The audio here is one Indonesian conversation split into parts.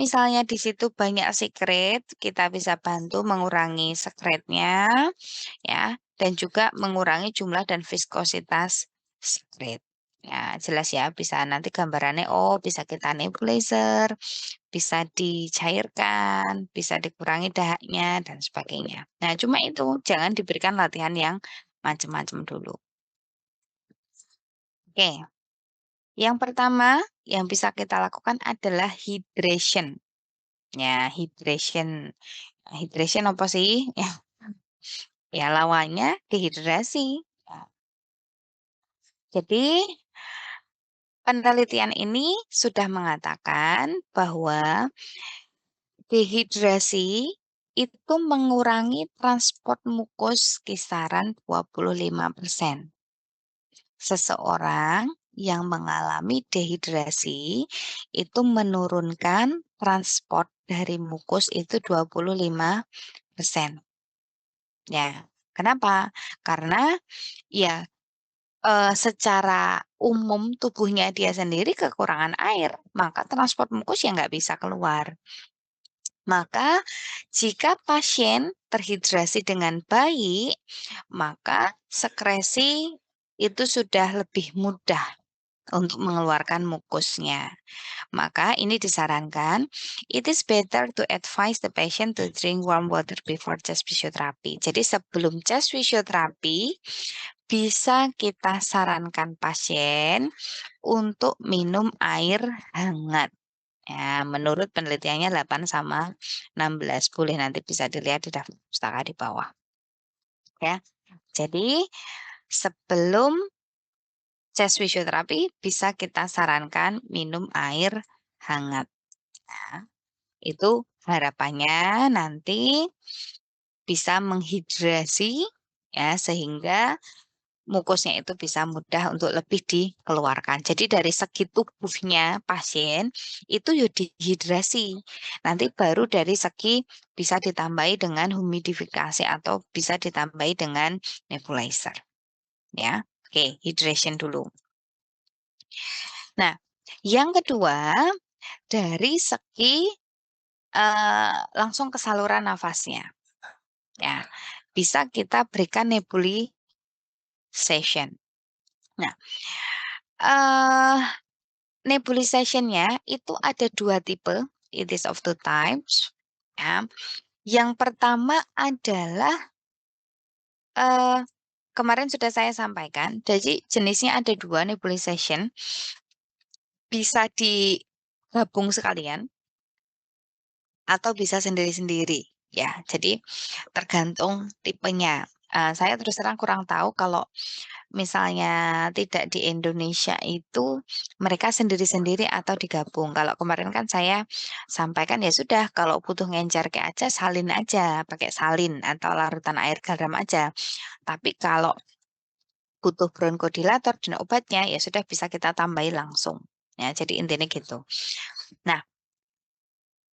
misalnya di situ banyak sekret, kita bisa bantu mengurangi sekretnya, ya, dan juga mengurangi jumlah dan viskositas sekret. Ya, jelas ya, bisa nanti gambarannya, oh bisa kita nebulizer, bisa dicairkan, bisa dikurangi dahaknya, dan sebagainya. Nah, cuma itu, jangan diberikan latihan yang macam-macam dulu. Oke, yang pertama yang bisa kita lakukan adalah hydration. Ya, hydration. Hydration apa sih? Ya, lawannya dehidrasi. Ya, jadi, penelitian ini sudah mengatakan bahwa dehidrasi itu mengurangi transport mukus kisaran 25%. Seseorang yang mengalami dehidrasi itu menurunkan transport dari mukus itu 25%. Ya, kenapa? Karena ya, secara umum tubuhnya dia sendiri kekurangan air, maka transport mukus ya nggak bisa keluar. Maka jika pasien terhidrasi dengan baik, maka sekresi itu sudah lebih mudah untuk mengeluarkan mukusnya. Maka ini disarankan, it is better to advise the patient to drink warm water before chest physiotherapy. Jadi sebelum chest physiotherapy, bisa kita sarankan pasien untuk minum air hangat. Ya, menurut penelitiannya 8 sama 16, boleh nanti bisa dilihat di daftar pustaka di bawah. Ya, jadi sebelum chest physiotherapy bisa kita sarankan minum air hangat. Nah, itu harapannya nanti bisa menghidrasi ya sehingga mukusnya itu bisa mudah untuk lebih dikeluarkan. Jadi dari segi tubuhnya pasien itu ya dehidrasi. Nanti baru dari segi bisa ditambahi dengan humidifikasi atau bisa ditambahi dengan nebulizer ya. Oke, hydration dulu. Nah, yang kedua dari segi langsung ke saluran nafasnya. Ya, bisa kita berikan nebulization. Nah, eee, nebulization-nya itu ada 2 tipe, it is of 2 types, ya. Yang pertama adalah, eee, kemarin sudah saya sampaikan, jadi jenisnya ada 2 nebulization, bisa digabung sekalian atau bisa sendiri-sendiri, ya. Jadi tergantung tipenya. Saya terus terang kurang tahu kalau misalnya tidak di Indonesia itu mereka sendiri-sendiri atau digabung. Kalau kemarin kan saya sampaikan ya sudah kalau butuh ngencerke aja salin aja, pakai salin atau larutan air garam aja. Tapi kalau butuh bronkodilator dan obatnya ya sudah bisa kita tambahi langsung. Ya, jadi intinya gitu. Nah,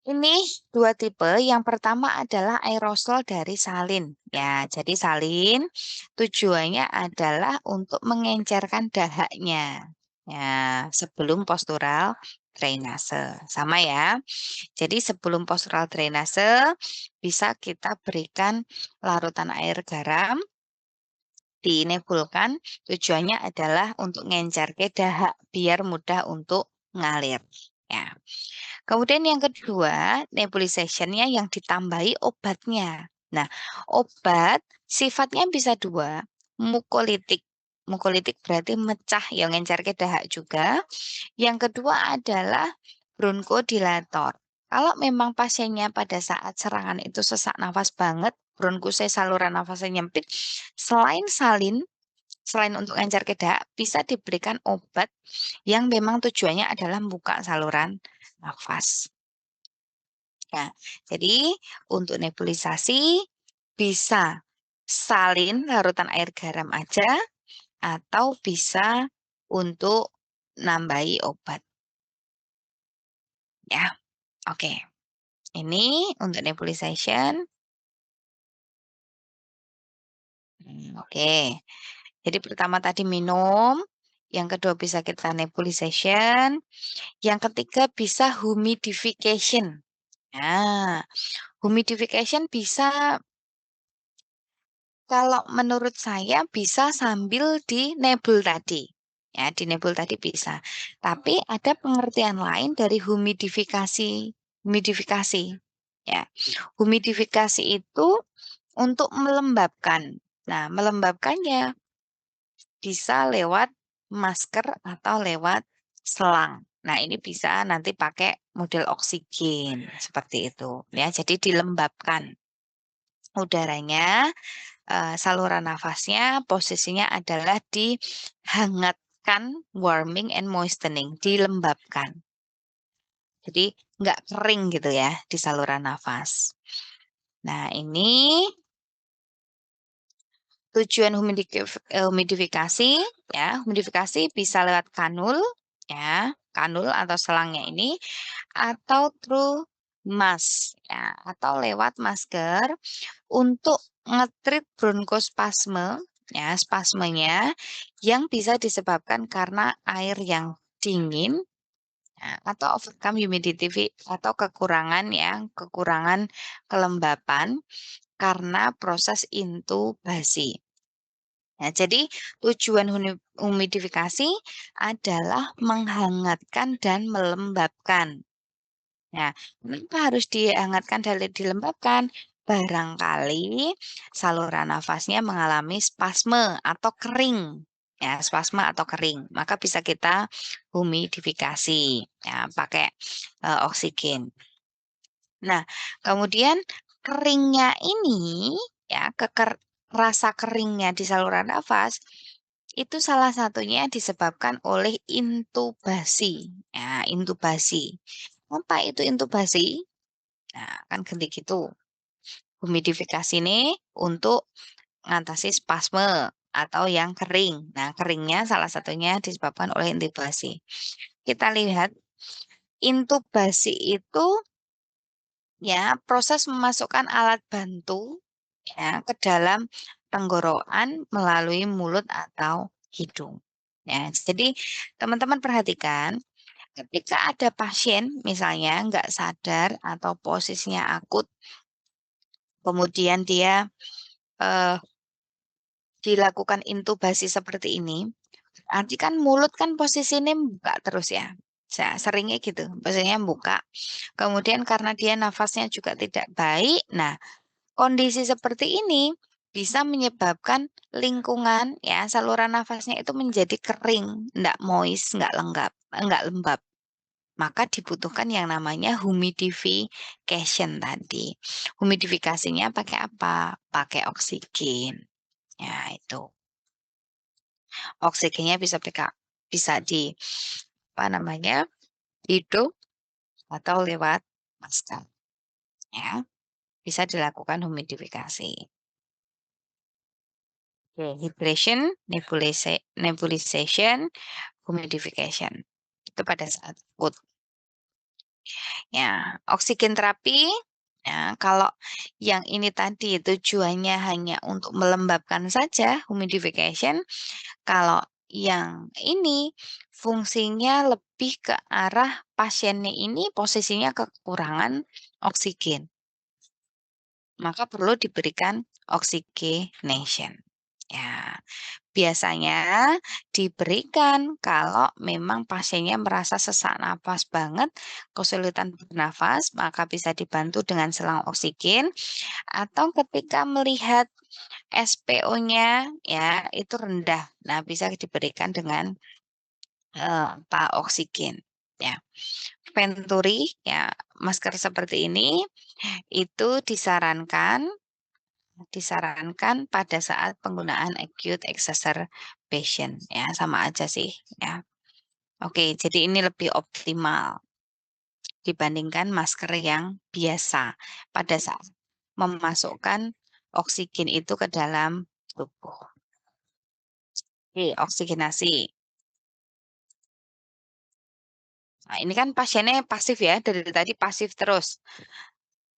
ini 2 tipe, yang pertama adalah aerosol dari salin. Ya, jadi salin tujuannya adalah untuk mengencerkan dahaknya. Ya, sebelum postural drainase. Sama ya. Jadi sebelum postural drainase bisa kita berikan larutan air garam, dinebulkan, tujuannya adalah untuk ngencerke dahak biar mudah untuk ngalir. Ya. Kemudian yang kedua, nebulization-nya yang ditambahi obatnya. Nah, obat sifatnya bisa 2, mukolitik. Mukolitik berarti mecah yang ngencerke dahak juga. Yang kedua adalah bronkodilator. Kalau memang pasiennya pada saat serangan itu sesak nafas banget, bronkusnya saluran nafasnya nyempit, selain salin, selain untuk ngencerke dahak, bisa diberikan obat yang memang tujuannya adalah membuka saluran nafas. Nah, jadi untuk nebulisasi bisa salin larutan air garam aja atau bisa untuk nambahi obat ya. Oke, ini untuk nebulization. Oke. Jadi pertama tadi minum, yang kedua bisa kita nebulization, yang ketiga bisa humidification. Nah, humidification bisa kalau menurut saya bisa sambil di-nebul tadi. Ya, di-nebul tadi bisa. Tapi ada pengertian lain dari humidifikasi. Humidifikasi. Ya, humidifikasi itu untuk melembabkan. Nah, melembabkannya bisa lewat masker atau lewat selang. Nah, ini bisa nanti pakai model oksigen seperti itu ya. Jadi dilembabkan udaranya, saluran nafasnya posisinya adalah dihangatkan, warming and moistening, dilembabkan. Jadi nggak kering gitu ya di saluran nafas. Nah, ini tujuan humidifikasi ya, humidifikasi bisa lewat kanul ya, kanul atau selangnya ini atau through mask ya, atau lewat masker untuk nge-treat bronkospasme ya, spasmenya yang bisa disebabkan karena air yang dingin ya, atau overcome humidity atau kekurangan ya, kekurangan kelembapan karena proses intubasi. Nah, jadi tujuan humidifikasi adalah menghangatkan dan melembabkan. Nah, kenapa harus dihangatkan dan dilembabkan? Barangkali saluran nafasnya mengalami spasme atau kering. Ya, spasme atau kering. Maka bisa kita humidifikasi ya, pakai oksigen. Nah, kemudian keringnya ini ya, rasa keringnya di saluran nafas itu salah satunya disebabkan oleh intubasi. Ya, intubasi. Apa itu intubasi? Nah, kan gede gitu. Humidifikasi ini untuk mengatasi spasme atau yang kering. Nah, keringnya salah satunya disebabkan oleh intubasi. Kita lihat intubasi itu ya, proses memasukkan alat bantu ya ke dalam tenggorokan melalui mulut atau hidung. Ya, jadi teman-teman perhatikan ketika ada pasien misalnya nggak sadar atau posisinya akut, kemudian dia eh, dilakukan intubasi seperti ini, berarti kan mulut kan posisinya buka terus ya. Seringnya gitu, posisinya buka. Kemudian karena dia nafasnya juga tidak baik, nah kondisi seperti ini bisa menyebabkan lingkungan ya saluran nafasnya itu menjadi kering, enggak moist, enggak lenggap, enggak lembab. Maka dibutuhkan yang namanya humidification tadi. Humidifikasinya pakai apa? Pakai oksigen. Ya, itu. Oksigennya bisa di apa namanya? Hidup atau lewat masker ya. Bisa dilakukan humidifikasi. Oke, hydration, nebulization, humidification. Itu pada saat akut. Ya, oksigen terapi, ya, kalau yang ini tadi tujuannya hanya untuk melembabkan saja, humidification, kalau yang ini fungsinya lebih ke arah pasiennya ini posisinya kekurangan oksigen, maka perlu diberikan oxygenation. Ya, biasanya diberikan kalau memang pasiennya merasa sesak napas banget, kesulitan bernafas, maka bisa dibantu dengan selang oksigen atau ketika melihat SPO-nya ya itu rendah. Nah, bisa diberikan dengan oksigen ya. Venturi ya, masker seperti ini itu disarankan pada saat penggunaan acute exacerbation ya, sama aja sih ya. Oke, jadi ini lebih optimal dibandingkan masker yang biasa pada saat memasukkan oksigen itu ke dalam tubuh. Oke, oksigenasi. Nah, ini kan pasiennya pasif ya, dari tadi pasif terus.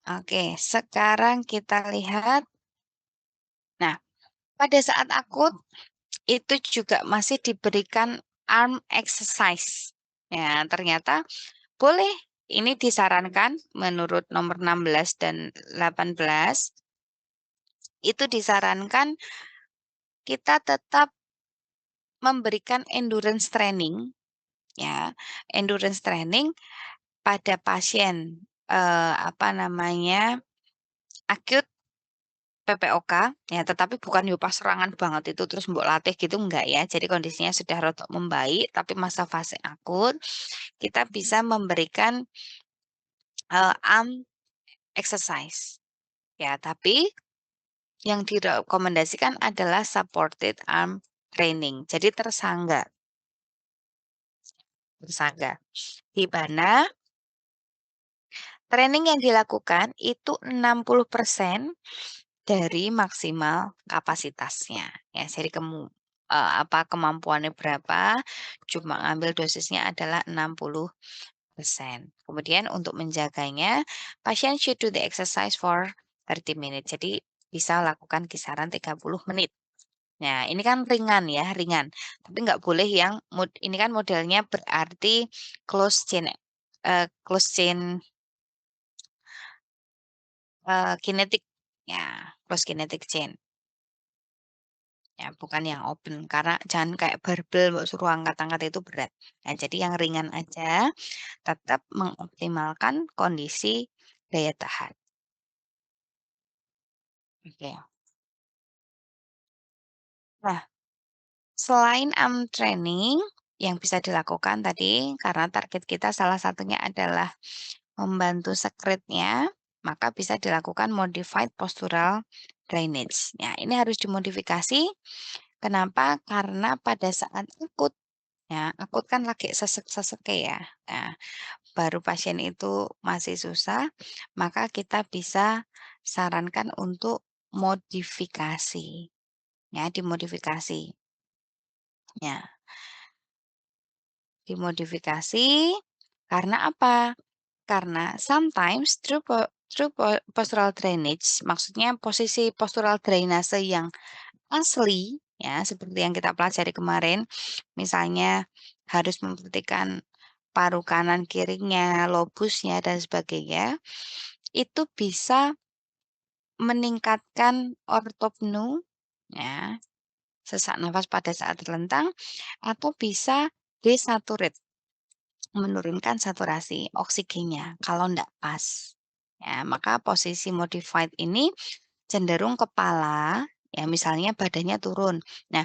Oke, sekarang kita lihat. Nah, pada saat akut itu juga masih diberikan arm exercise. Ya, ternyata boleh, ini disarankan menurut nomor 16 dan 18, itu disarankan kita tetap memberikan endurance training, ya, endurance training pada pasien, apa namanya, acute PPOK, ya, tetapi bukan yo pas serangan banget itu terus mbok latih gitu enggak ya. Jadi kondisinya sudah rada membaik, tapi masa fase akut, kita bisa memberikan, arm exercise, ya. Tapi yang direkomendasikan adalah supported arm training, jadi tersangga, di mana training yang dilakukan itu 60% dari maksimal kapasitasnya, ya. Jadi kemampuannya berapa, cuma ngambil dosisnya adalah 60%. Kemudian untuk menjaganya, pasien should do the exercise for 30 minutes. Jadi bisa lakukan kisaran 30 menit. Nah, ini kan ringan ya, ringan. Tapi nggak boleh yang ini kan modelnya berarti close chain, close chain, kinetic, ya, close kinetic chain. Ya, bukan yang open, karena jangan kayak barbel mbok suruh angkat-angkat itu berat. Nah, jadi yang ringan aja, tetap mengoptimalkan kondisi daya tahan. Oke. Nah, selain arm training yang bisa dilakukan tadi, karena target kita salah satunya adalah membantu sekretnya, maka bisa dilakukan modified postural drainage. Ya, ini harus dimodifikasi. Kenapa? Karena pada saat akut, ya, akut kan lagi sesek-sesek ya. Nah, baru pasien itu masih susah, maka kita bisa sarankan untuk modifikasi, ya, dimodifikasi. Ya, dimodifikasi karena apa? Karena sometimes through postural drainage, maksudnya posisi postural drainase yang asli, ya, seperti yang kita pelajari kemarin, misalnya harus memperhatikan paru kanan kirinya, lobusnya, dan sebagainya, itu bisa meningkatkan ortopnu, ya, sesak nafas pada saat terlentang, atau bisa desaturate, menurunkan saturasi oksigennya kalau ndak pas. Ya, maka posisi modified ini cenderung kepala, ya, misalnya badannya turun. Nah,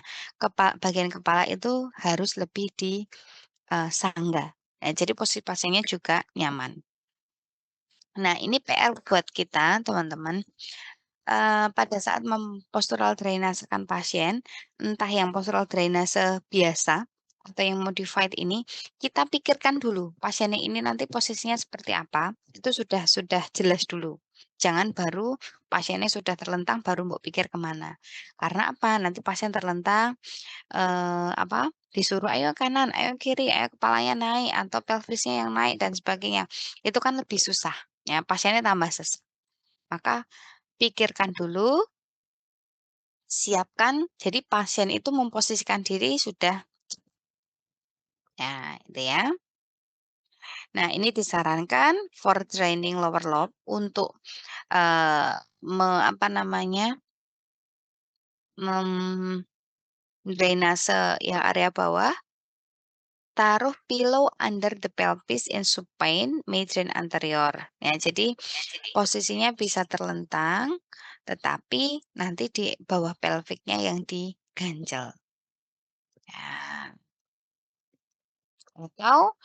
bagian kepala itu harus lebih sangga. Ya, jadi posisi pasiennya juga nyaman. Nah, ini PR buat kita, teman-teman. Pada saat postural drainasekan pasien, entah yang postural drainase biasa atau yang modified ini, kita pikirkan dulu pasiennya ini nanti posisinya seperti apa, itu sudah jelas dulu. Jangan baru pasiennya sudah terlentang baru mau pikir kemana. Karena apa? Nanti pasien terlentang, disuruh, "Ayo kanan, ayo kiri, ayo kepalanya naik," atau pelvisnya yang naik dan sebagainya. Itu kan lebih susah, ya, pasiennya tambah sesek. Maka pikirkan dulu, siapkan, jadi pasien itu memposisikan diri sudah, ya, itu ya. Nah, ini disarankan for training lower lobe untuk, eee, apa namanya, drainase yang area bawah, taruh pillow under the pelvis in supine median anterior. Ya, jadi posisinya bisa terlentang, tetapi nanti di bawah pelviknya yang diganjel. Ya, atau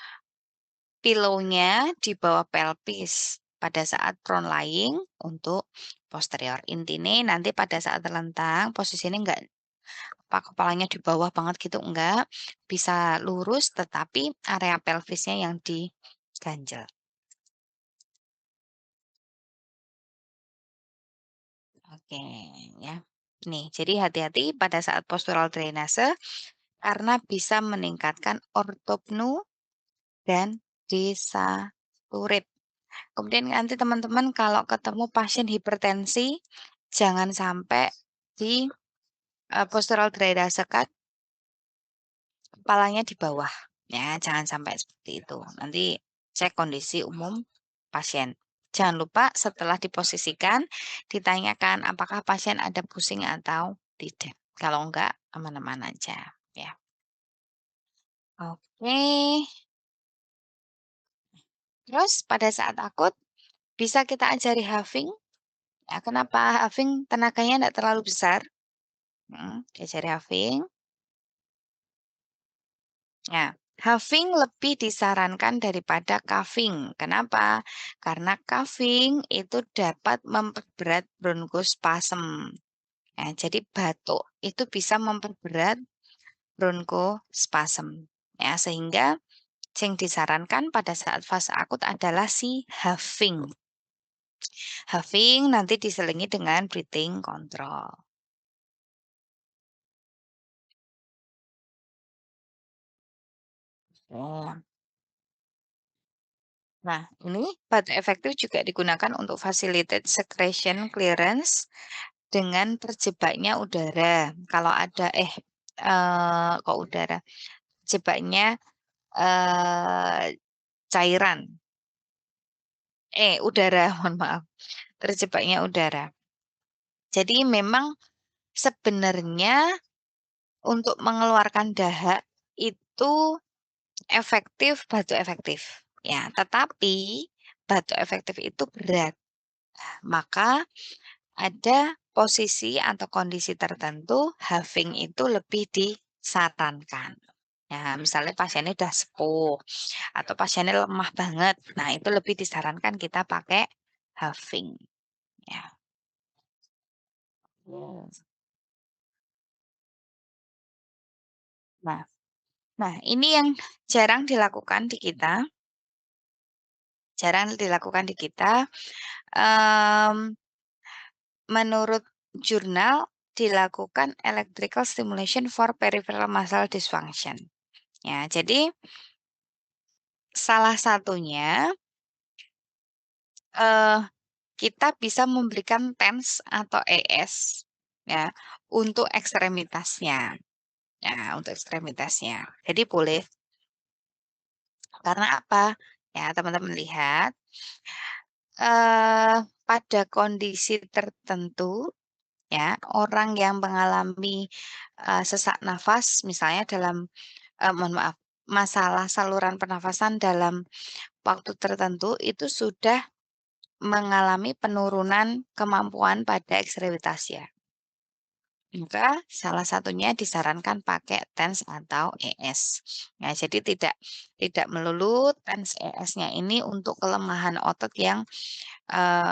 pillow-nya di bawah pelvis pada saat prone lying untuk posterior. Intinya nanti pada saat terlentang posisinya enggak kepalanya di bawah banget gitu enggak, bisa lurus tetapi area pelvisnya yang diganjel. Oke, ya. Nih, jadi hati-hati pada saat postural drainase karena bisa meningkatkan ortopnu dan desaturate. Kemudian nanti teman-teman kalau ketemu pasien hipertensi, jangan sampai di, postural drainase kan kepalanya di bawah, ya jangan sampai seperti itu. Nanti cek kondisi umum pasien. Jangan lupa setelah diposisikan, ditanyakan apakah pasien ada pusing atau tidak. Kalau enggak, aman-aman aja, ya. Oke, terus pada saat akut bisa kita ajari huffing, ya kenapa huffing tenaganya enggak terlalu besar, diajari huffing. Nah, huffing lebih disarankan daripada coughing. Kenapa? Karena coughing itu dapat memperberat bronkospasm. Nah, jadi batuk itu bisa memperberat bronkospasm. Ya, sehingga yang disarankan pada saat fase akut adalah si huffing. Huffing nanti diselingi dengan breathing control. Oh. Nah, ini batuk efektif juga digunakan untuk facilitate secretion clearance dengan terjebaknya udara. Kalau ada kok udara, terjebaknya, cairan, udara, mohon maaf, terjebaknya udara. Jadi memang sebenarnya untuk mengeluarkan dahak itu efektif, batuk efektif, ya. Tetapi batuk efektif itu berat, maka ada posisi atau kondisi tertentu huffing itu lebih disarankan. Ya, misalnya pasiennya udah sepuh atau pasiennya lemah banget, nah itu lebih disarankan kita pakai huffing, ya. Mmm. Nah nah ini yang jarang dilakukan di kita, mmm, menurut jurnal dilakukan electrical stimulation for peripheral muscle dysfunction. Ya, jadi salah satunya, eee, kita bisa memberikan TENS atau ES ya, untuk ekstremitasnya. Ya, untuk ekstremitasnya. Jadi boleh, karena apa? Ya, teman-teman lihat, pada kondisi tertentu ya, orang yang mengalami, sesak nafas misalnya dalam mohon maaf, masalah saluran pernafasan dalam waktu tertentu itu sudah mengalami penurunan kemampuan pada ekstremitasnya. Maka salah satunya disarankan pakai TENS atau ES. Nah, jadi tidak melulu TENS ES-nya ini untuk kelemahan otot yang,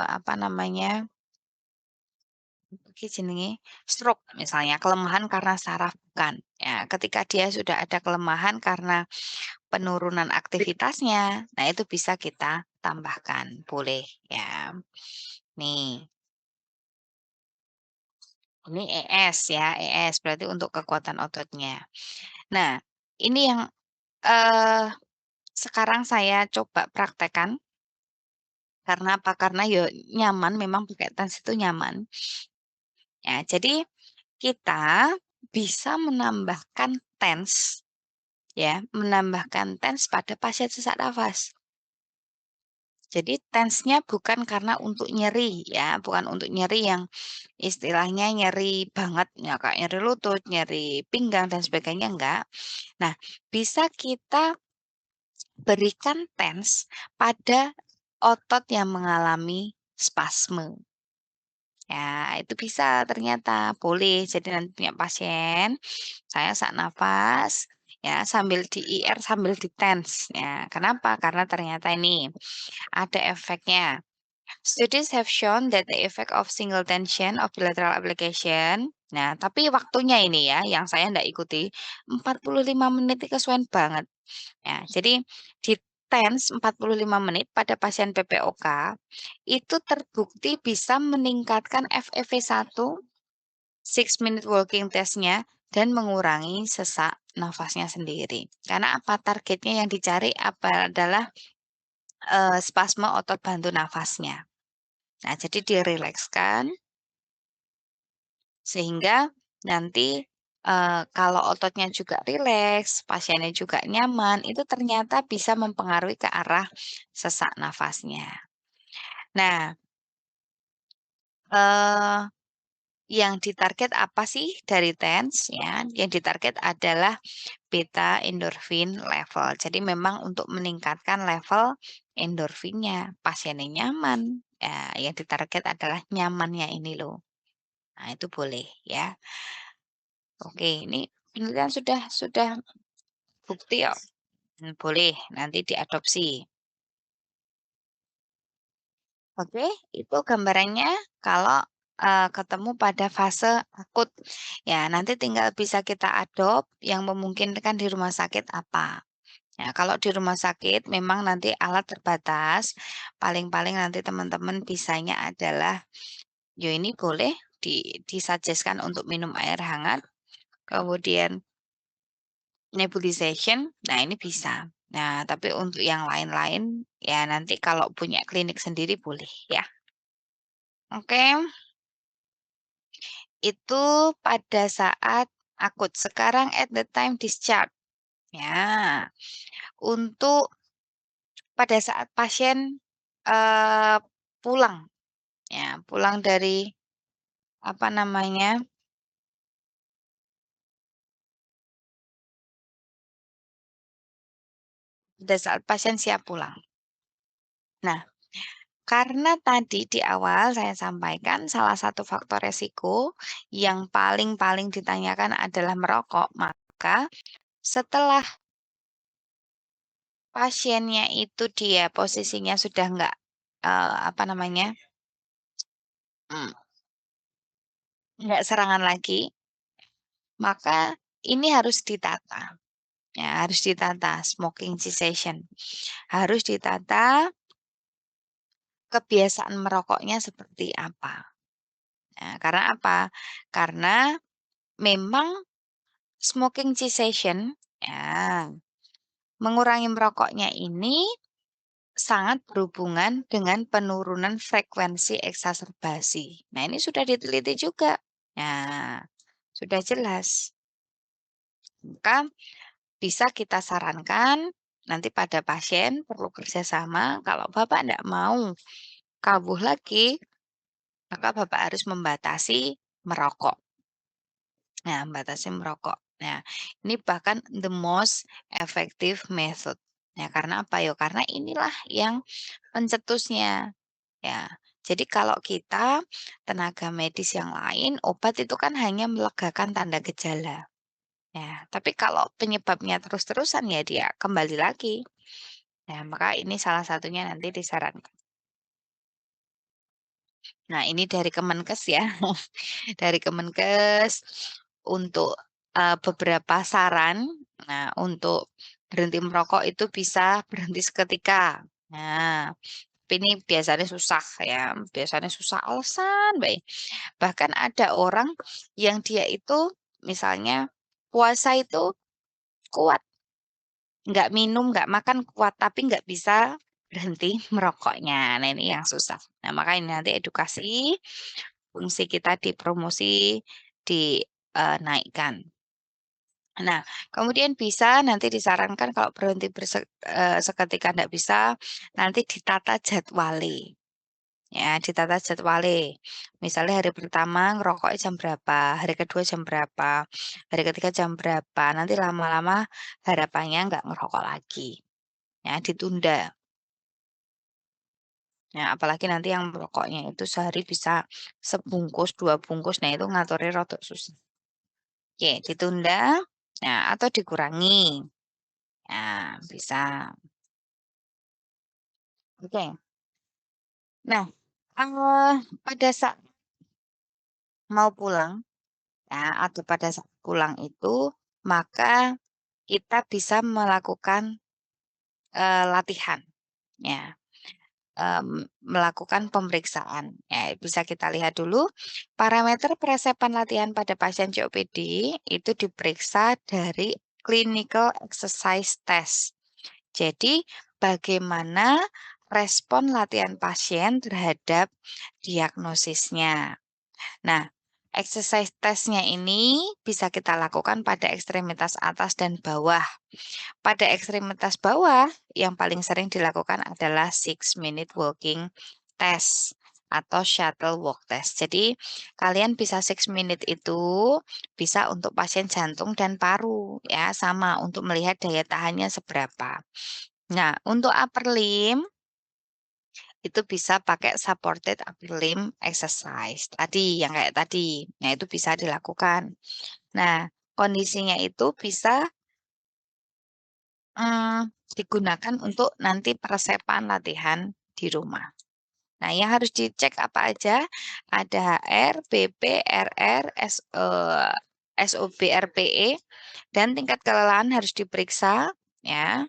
apa namanya, iki jenenge stroke misalnya, kelemahan karena saraf, bukan. Ya, ketika dia sudah ada kelemahan karena penurunan aktivitasnya, nah itu bisa kita tambahkan, boleh ya. Nih, ini ES ya, ES berarti untuk kekuatan ototnya. Nah, ini yang, eee, sekarang saya coba praktekkan, karena apa? Karena ya nyaman, memang pakai TENS itu nyaman. Ya, jadi kita bisa menambahkan TENS ya, menambahkan TENS pada pasien sesak nafas. Jadi TENS-nya bukan karena untuk nyeri ya, bukan untuk nyeri yang istilahnya nyeri banget ya, kayak nyeri lutut, nyeri pinggang dan sebagainya, enggak. Nah, bisa kita berikan TENS pada otot yang mengalami spasme. Ya, itu bisa ternyata, boleh. Jadi nanti punya pasien, saya sesak nafas, ya sambil di-IR, sambil di-TENS. Ya, kenapa? Karena ternyata ini ada efeknya. Studies have shown that the effect of single tension of bilateral application. Nah, tapi waktunya ini ya, yang saya ndak ikuti, 45 menit itu kesuwen banget. Ya, jadi di TENS 45 menit pada pasien PPOK, itu terbukti bisa meningkatkan FEV1, 6 minute walking test-nya, dan mengurangi sesak nafasnya sendiri. Karena apa? Targetnya yang dicari adalah, spasme otot bantu nafasnya. Nah, jadi dirilekskan sehingga nanti, kalau ototnya juga rileks, pasiennya juga nyaman, itu ternyata bisa mempengaruhi ke arah sesak nafasnya. Nah, eee, yang ditarget apa sih dari TENS ya, yang ditarget adalah beta endorfin level. Jadi memang untuk meningkatkan level endorfinnya, pasiennya nyaman, ya yang ditarget adalah nyamannya ini loh. Nah itu boleh ya. Oke, ini penelitian sudah bukti kok. Boleh nanti diadopsi. Oke, itu gambarannya kalau, ketemu pada fase akut. Ya, nanti tinggal bisa kita adopt yang memungkinkan di rumah sakit apa. Ya, kalau di rumah sakit memang nanti alat terbatas, paling-paling nanti teman-teman bisanya adalah, ya ini boleh disuggest-kan untuk minum air hangat, kemudian nebulization, nah ini bisa. Nah, tapi untuk yang lain-lain, ya nanti kalau punya klinik sendiri boleh ya. Oke. Itu pada saat akut. Sekarang at the time discharge. Ya, untuk pada saat pasien, eee, pulang, ya, pulang dari apa namanya, pada saat pasien siap pulang. Nah, karena tadi di awal saya sampaikan salah satu faktor resiko yang paling-paling ditanyakan adalah merokok, maka setelah pasiennya itu dia posisinya sudah enggak, apa namanya, mmm, nggak serangan lagi, maka ini harus ditata, ya harus ditata smoking cessation. Harus ditata kebiasaan merokoknya seperti apa. Nah, karena apa? Karena memang smoking cessation, ya, mengurangi merokoknya ini sangat berhubungan dengan penurunan frekuensi eksaserbasi. Nah, ini sudah diteliti juga. Nah, sudah jelas. Maka bisa kita sarankan nanti pada pasien perlu kerjasama, kalau Bapak tidak mau kambuh lagi, maka Bapak harus membatasi merokok. Nah, membatasi merokok. Nah, ini bahkan the most effective method. Ya, karena apa yo? Karena inilah yang pencetusnya. Ya, jadi kalau kita tenaga medis yang lain, obat itu kan hanya melegakan tanda gejala. Ya, tapi kalau penyebabnya terus-terusan ya dia kembali lagi. Nah, maka ini salah satunya nanti disarankan. Nah, ini dari Kemenkes ya. Dari Kemenkes untuk, beberapa saran. Nah, untuk berhenti merokok itu bisa berhenti seketika. Nah, tapi ini biasanya susah ya, biasanya susah alasan bae. Bahkan ada orang yang dia itu misalnya puasa itu kuat. Nggak minum, nggak makan kuat, tapi nggak bisa berhenti merokoknya. Nah, ini yang susah. Nah, makanya nanti edukasi, fungsi kita di promosi, dinaikkan. Nah, kemudian bisa nanti disarankan kalau berhenti seketika nggak bisa, nanti ditata jadwale. Ya, ditata jadwale. Misalnya hari pertama ngerokoknya jam berapa, hari kedua jam berapa, hari ketiga jam berapa, nanti lama-lama harapannya nggak ngerokok lagi. Ya, ditunda. Ya, apalagi nanti yang merokoknya itu sehari bisa sebungkus, 2 bungkus, nah itu ngaturnya rada susah. Oke, ditunda, nah atau dikurangi. Nah, bisa. Oke. Nah, pada saat mau pulang, ya, atau pada saat pulang itu, maka kita bisa melakukan, latihan, ya. Melakukan pemeriksaan. Ya, bisa kita lihat dulu parameter peresepan latihan pada pasien COPD itu diperiksa dari clinical exercise test. Jadi, bagaimana respon latihan pasien terhadap diagnosisnya. Nah, Exercise testnya ini bisa kita lakukan pada ekstremitas atas dan bawah. Pada ekstremitas bawah, yang paling sering dilakukan adalah 6 minute walking test atau shuttle walk test. Jadi, kalian bisa 6 minute itu bisa untuk pasien jantung dan paru, ya, sama untuk melihat daya tahannya seberapa. Nah, untuk upper limb itu bisa pakai supported upper limb exercise tadi, yang kayak tadi. Nah, itu bisa dilakukan. Nah, kondisinya itu bisa digunakan untuk nanti peresepan latihan di rumah. Nah, yang harus dicek apa aja, ada HR, BP, RR, SOB, RPE, dan tingkat kelelahan harus diperiksa, ya.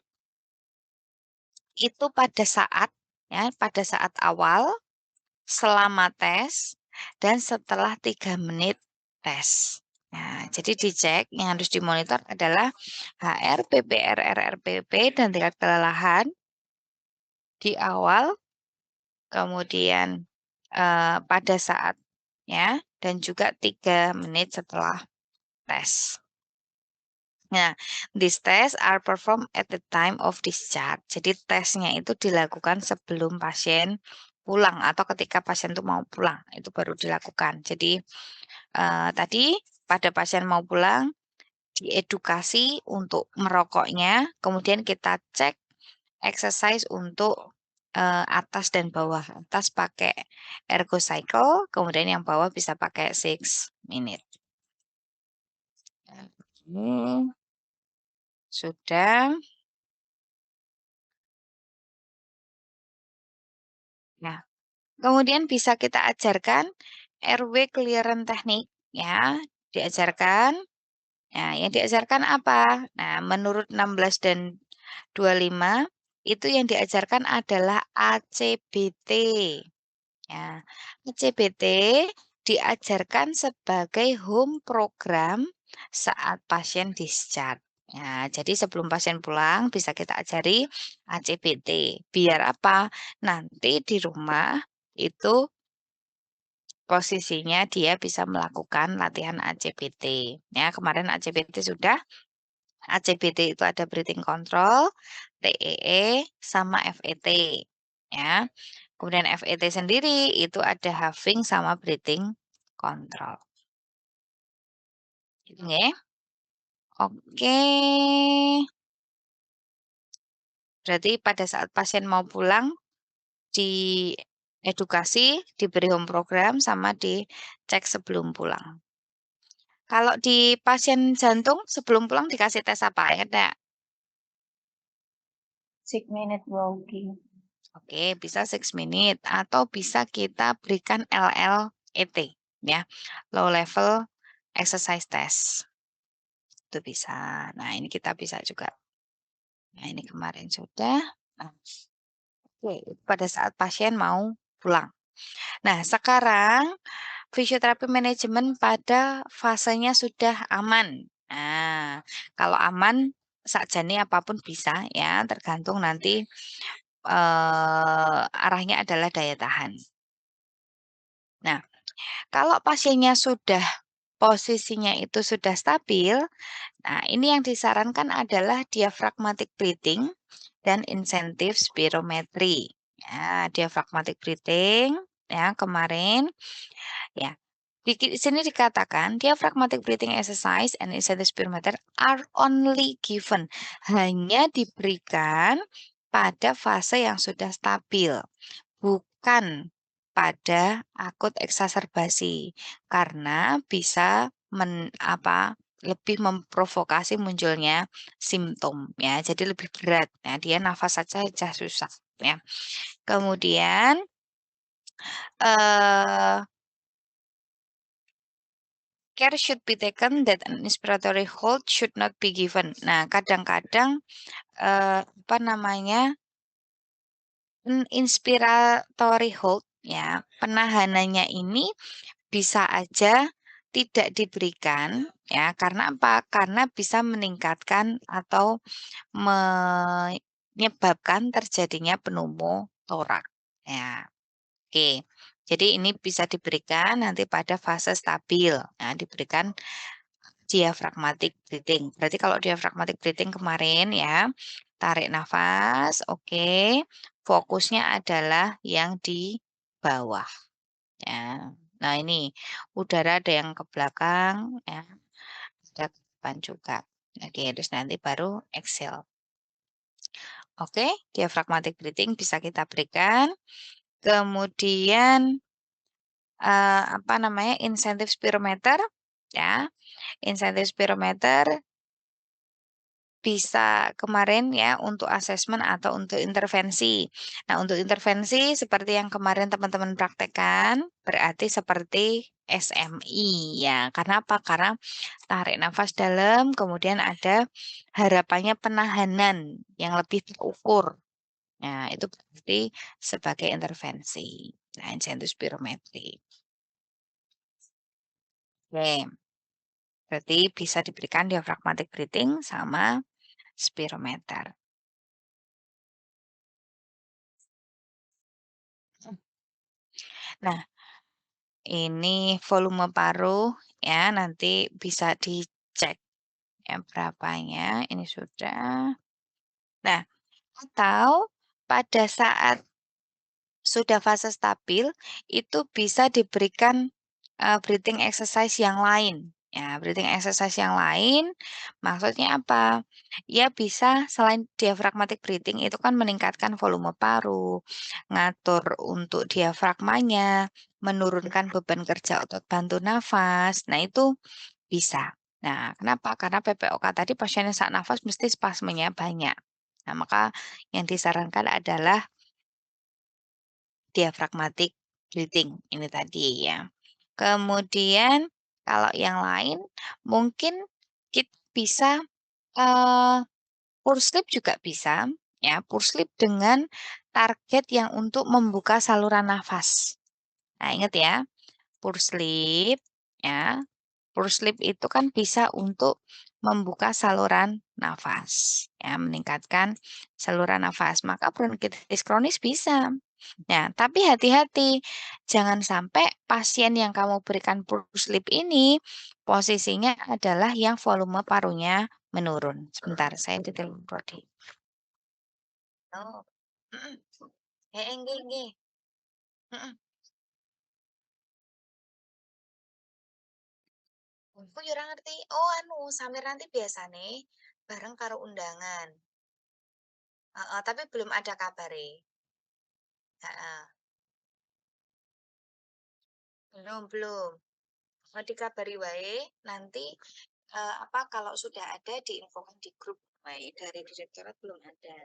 Itu pada saat awal, selama tes, dan setelah 3 menit tes. Nah, jadi dicek yang harus dimonitor adalah HR, PP, RR, RPP, dan tingkat kelelahan di awal, kemudian, pada saat ya, dan juga 3 menit setelah tes. Nah, these tests are performed at the time of discharge. Jadi tesnya itu dilakukan sebelum pasien pulang atau ketika pasien itu mau pulang, itu baru dilakukan. Jadi, tadi pada pasien mau pulang, diedukasi untuk merokoknya, kemudian kita cek exercise untuk, atas dan bawah. Atas pakai ergo cycle, kemudian yang bawah bisa pakai 6 minute. Oke, sudah. Nah, kemudian bisa kita ajarkan RW clearance teknik, ya, diajarkan. Nah, yang diajarkan apa? Nah, menurut 16 dan 25, itu yang diajarkan adalah ACBT. Ya, ACBT diajarkan sebagai home program saat pasien discharge. Ya, jadi sebelum pasien pulang bisa kita ajari ACBT. Biar apa? Nanti di rumah itu posisinya dia bisa melakukan latihan ACBT. Ya, kemarin ACBT sudah. ACBT itu ada breathing control, TEE, sama FET. Ya. Kemudian FET sendiri itu ada huffing sama breathing control. Gitu nggih. Oke. Berarti pada saat pasien mau pulang, diedukasi, diberi home program, sama dicek sebelum pulang. Kalau di pasien jantung sebelum pulang dikasih tes apa? Ingat nggak? 6 minute walking. Oke, bisa 6 minute atau bisa kita berikan LLET, ya, low level exercise test. Itu bisa. Nah, ini kita bisa juga. Nah, ini kemarin sudah. Nah, oke, pada saat pasien mau pulang. Nah, sekarang fisioterapi manajemen pada fasenya sudah aman. Nah, kalau aman sakjane apapun bisa ya, tergantung nanti, arahnya adalah daya tahan. Nah, kalau pasiennya sudah posisinya itu sudah stabil, nah ini yang disarankan adalah diaphragmatic breathing dan incentive spirometry. Ya, diaphragmatic breathing ya kemarin ya. Di sini dikatakan diaphragmatic breathing exercise and incentive spirometer are only given, hanya diberikan pada fase yang sudah stabil. Bukan pada akut eksaserbasi, karena bisa lebih memprovokasi munculnya simptom ya, jadi lebih berat ya, dia nafas saja susah ya. Kemudian, eee, care should be taken that an inspiratory hold should not be given. Nah, kadang-kadang, apa namanya, inspiratory hold ya, penahanannya ini bisa aja tidak diberikan ya, karena apa? Karena bisa meningkatkan atau menyebabkan terjadinya pneumotoraks ya. Oke. Jadi ini bisa diberikan nanti pada fase stabil. Nah, diberikan diaphragmatic breathing. Berarti kalau diaphragmatic breathing kemarin ya, tarik nafas, oke, fokusnya adalah yang di bawah, ya. Nah ini, udara ada yang ke belakang ya, ada ke depan juga. Oke, terus nanti baru exhale. Oke, diaphragmatic breathing bisa kita berikan. Kemudian, apa namanya, insentif spirometer, ya. Insentif spirometer bisa kemarin ya untuk asesmen atau untuk intervensi. Nah, untuk intervensi seperti yang kemarin teman-teman praktekkan, berarti seperti SMI ya. Karena apa? Karena tarik nafas dalam, kemudian ada harapannya penahanan yang lebih terukur. Nah, itu berarti sebagai intervensi. Nah, insentif spirometri. Oke, berarti bisa diberikan diaphragmatic breathing sama spirometer. Nah, ini volume paru ya, nanti bisa dicek ya berapanya, ini sudah. Nah, atau pada saat sudah fase stabil, itu bisa diberikan, breathing exercise yang lain. Ya, breathing exercise yang lain maksudnya apa? Ya bisa selain diaphragmatic breathing itu kan meningkatkan volume paru, ngatur untuk diafragmanya, menurunkan beban kerja otot bantu nafas. Nah, itu bisa. Nah, kenapa? Karena PPOK tadi pasien yang sesak nafas mesti spasmenya banyak. Nah, maka yang disarankan adalah diaphragmatic breathing ini tadi ya. Kemudian kalau yang lain mungkin kita bisa, eee, push sleep juga bisa ya, push sleep dengan target yang untuk membuka saluran nafas. Nah, ingat ya, push sleep ya. Sleep itu kan bisa untuk membuka saluran nafas, ya, meningkatkan saluran nafas, maka bronkitis kronis bisa. Nah, tapi hati-hati, jangan sampai pasien yang kamu berikan sleep ini, posisinya adalah yang volume parunya menurun. Sebentar, saya ditelepon Rodi. Oh, mhm, nggih nggih, mhm. Aku yo ora ngerti. Oh, anu, samir nanti biasane bareng karo undangan. Heeh, tapi belum ada kabare. Heeh, belum. Oh, dikabari wae nanti, apa, kalau sudah ada diinfokan di grup wae, dari direktorat belum ada.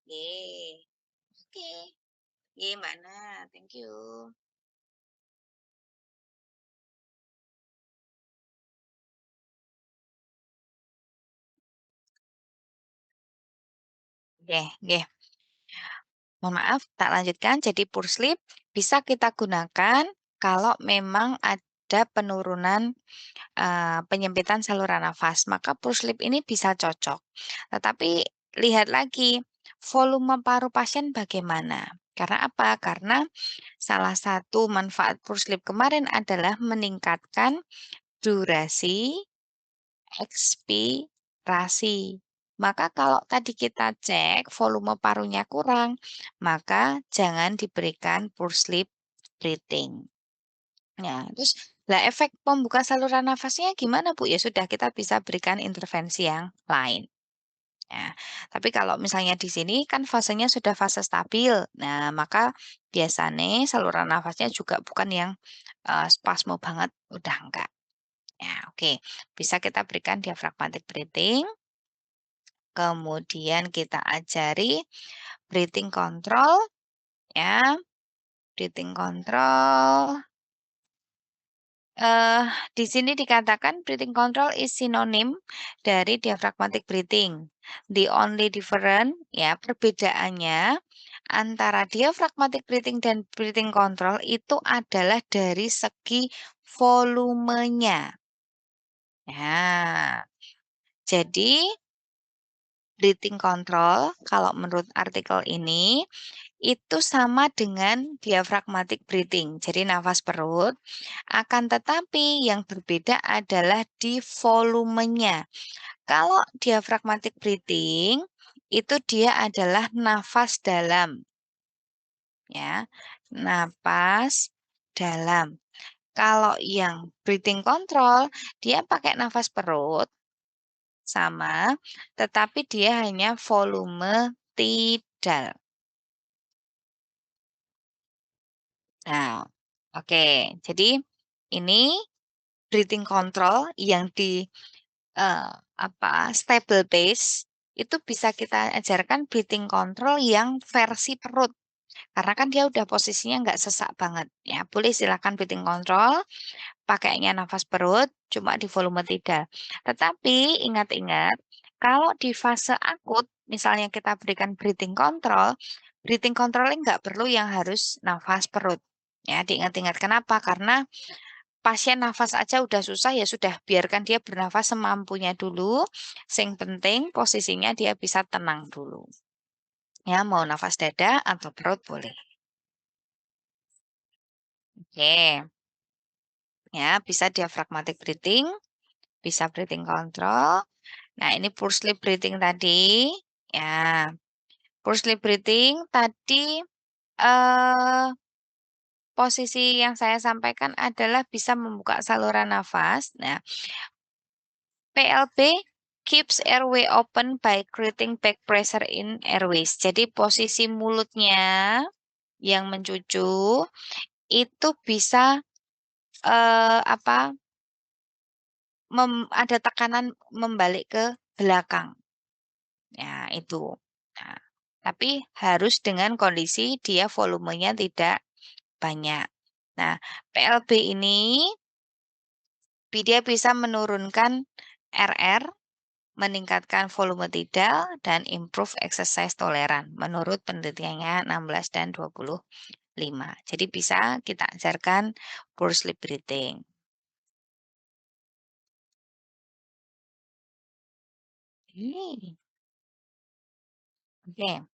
Nggih, oke. Nggih, Mbakna, thank you. Nggih nggih. Mohon maaf, tak lanjutkan. Jadi sleep bisa kita gunakan kalau memang ada penurunan, penyempitan saluran nafas, maka sleep ini bisa cocok. Tetapi lihat lagi volume paru pasien bagaimana. Karena apa? Karena salah satu manfaat sleep kemarin adalah meningkatkan durasi ekspirasi. Maka kalau tadi kita cek volume parunya kurang, maka jangan diberikan sleep breathing. Ya, terus lah efek pembuka saluran nafasnya gimana, Bu? Ya sudah kita bisa berikan intervensi yang lain. Ya, tapi kalau misalnya di sini kan fasenya sudah fase stabil. Nah, maka biasanya saluran nafasnya juga bukan yang spasmo banget, udah enggak. Ya, oke. Bisa kita berikan diaphragmatic breathing, kemudian kita ajari breathing control ya, breathing control. Eh, di sini dikatakan breathing control is synonym dari diaphragmatic breathing. The only different ya perbedaannya antara diaphragmatic breathing dan breathing control itu adalah dari segi volumenya. Nah, jadi breathing control kalau menurut artikel ini itu sama dengan diaphragmatic breathing, jadi nafas perut, akan tetapi yang berbeda adalah di volumenya. Kalau diaphragmatic breathing, itu dia adalah nafas dalam, ya, napas dalam. Kalau yang breathing control, dia pakai nafas perut, sama, tetapi dia hanya volume tidal. Nah, oke. Jadi ini breathing control yang di stable pace, itu bisa kita ajarkan breathing control yang versi perut. Karena kan dia udah posisinya nggak sesak banget, ya. Boleh silakan breathing control, pakainya nafas perut, cuma di volume tidal. Tetapi ingat-ingat, kalau di fase akut, misalnya kita berikan breathing control ini nggak perlu yang harus nafas perut. Ya, diingat-ingat kenapa? Karena pasien nafas aja udah susah, ya sudah biarkan dia bernafas semampunya dulu, sing penting posisinya dia bisa tenang dulu. Ya, mau nafas dada atau perut boleh. Oke, ya bisa diaphragmatic breathing, bisa breathing control. Nah, ini pulse sleep breathing tadi, ya. Pulse sleep breathing tadi, eee, posisi yang saya sampaikan adalah bisa membuka saluran nafas. Nah, PLB keeps airway open by creating back pressure in airways. Jadi posisi mulutnya yang mencucu itu bisa, eee, apa, ada tekanan membalik ke belakang, ya itu. Nah, tapi harus dengan kondisi dia volumenya tidak banyak. Nah, PLB ini dia bisa menurunkan RR, meningkatkan volume tidal, dan improve exercise toleran menurut penelitiannya 16 dan 25. Jadi bisa kita ajarkan pulse sleep breathing. Oke.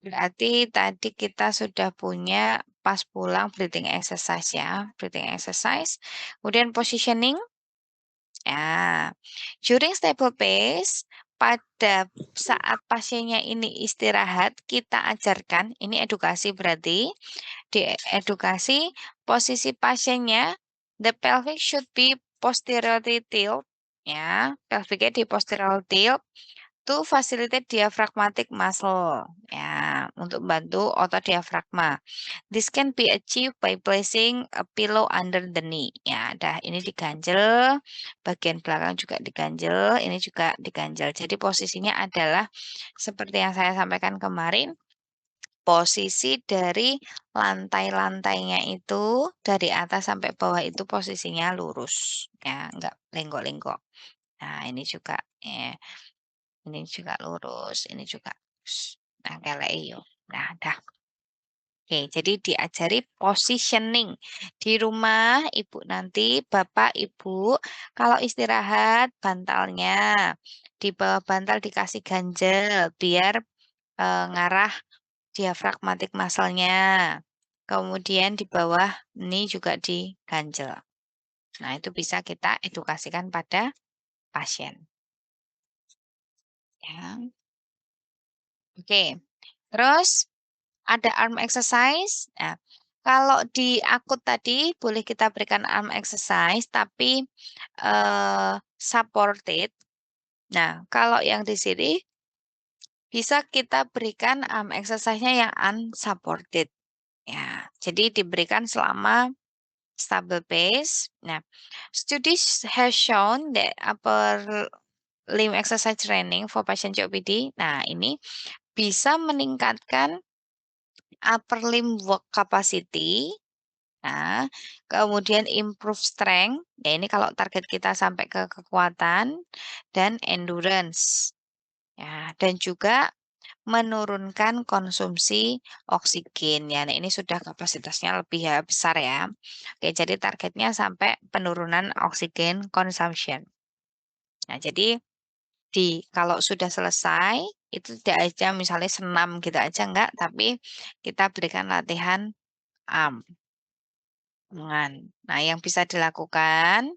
Berarti tadi kita sudah punya pas pulang breathing exercise ya, breathing exercise. Kemudian positioning, ya. During stable pace, pada saat pasiennya ini istirahat, kita ajarkan, ini edukasi berarti, di edukasi posisi pasiennya, the pelvic should be posteriorly tilt, ya, pelviknya di posterior tilt, to facilitate diaphragmatic muscle, ya, untuk membantu otot diafragma. This can be achieved by placing a pillow under the knee. Ya, dah ini diganjel, bagian belakang juga diganjel, ini juga diganjel. Jadi posisinya adalah seperti yang saya sampaikan kemarin, posisi dari lantai-lantainya itu dari atas sampai bawah itu posisinya lurus, ya, enggak lenggok-lenggok. Nah, ini juga lurus, ini juga lurus. Nah, kelek iyo. Nah, dah. Oke, jadi diajari positioning. Di rumah Ibu nanti, Bapak, Ibu, kalau istirahat bantalnya, di bawah bantal dikasih ganjel biar ngarah diafragmatic muscle-nya. Kemudian di bawah ini juga diganjel. Nah, itu bisa kita edukasikan pada pasien. Ya. Oke. Terus ada arm exercise. Nah, kalau di akut tadi boleh kita berikan arm exercise tapi, supported. Nah, kalau yang di sini bisa kita berikan arm exercise-nya yang unsupported. Ya, jadi diberikan selama stable pace. Nah, studies has shown that upper limb exercise training for patient COPD, nah ini bisa meningkatkan upper limb work capacity. Nah, kemudian improve strength, ya ini kalau target kita sampai ke kekuatan dan endurance. Ya, dan juga menurunkan konsumsi oksigen ya. Nah, ini sudah kapasitasnya lebih ya besar ya. Oke, jadi targetnya sampai penurunan oksigen consumption. Nah, jadi kalau sudah selesai, itu tidak aja misalnya senam gitu aja enggak, tapi kita berikan latihan arm, tangan. Nah, yang bisa dilakukan,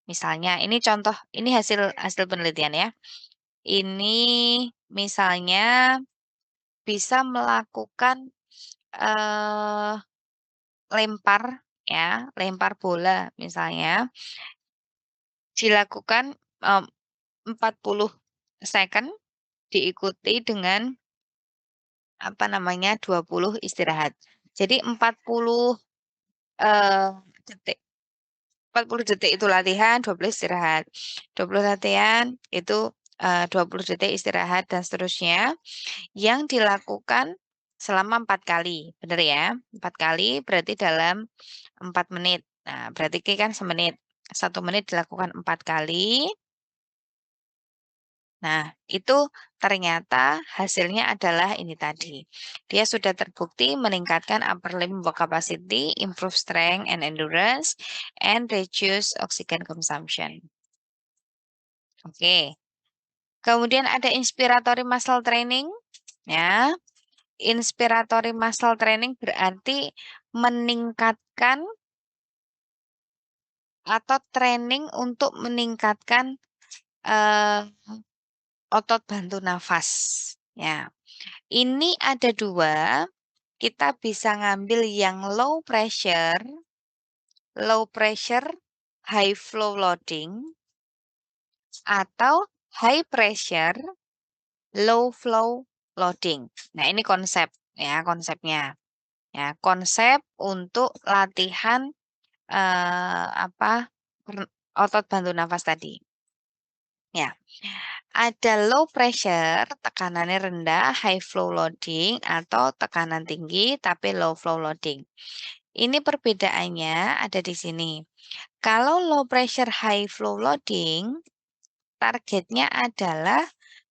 misalnya ini contoh, ini hasil hasil penelitian ya. Ini misalnya bisa melakukan, eee, lempar ya, lempar bola misalnya, dilakukan, 40 second, diikuti dengan, apa namanya, 20 istirahat. Jadi 40, eee, detik 40 detik itu latihan, 20 istirahat. 20 latihan, itu, 20 detik istirahat dan seterusnya, yang dilakukan selama 4 kali, bener ya? 4 kali berarti dalam 4 menit. Nah, berarti kan semenit. 1 menit dilakukan 4 kali. Nah, itu ternyata hasilnya adalah ini tadi. Dia sudah terbukti meningkatkan upper limb capacity, improve strength and endurance, and reduce oxygen consumption. Oke. Kemudian ada inspiratory muscle training, ya. Inspiratory muscle training berarti meningkatkan atau training untuk meningkatkan, eee, otot bantu nafas, ya. Ini ada 2, kita bisa ngambil yang low pressure, high flow loading, atau high pressure, low flow loading. Nah, ini konsep ya, konsepnya. Ya, konsep untuk latihan, apa, otot bantu nafas tadi. Ya, ada low pressure, tekanannya rendah, high flow loading, atau tekanan tinggi tapi low flow loading. Ini perbedaannya ada di sini. Kalau low pressure, high flow loading, targetnya adalah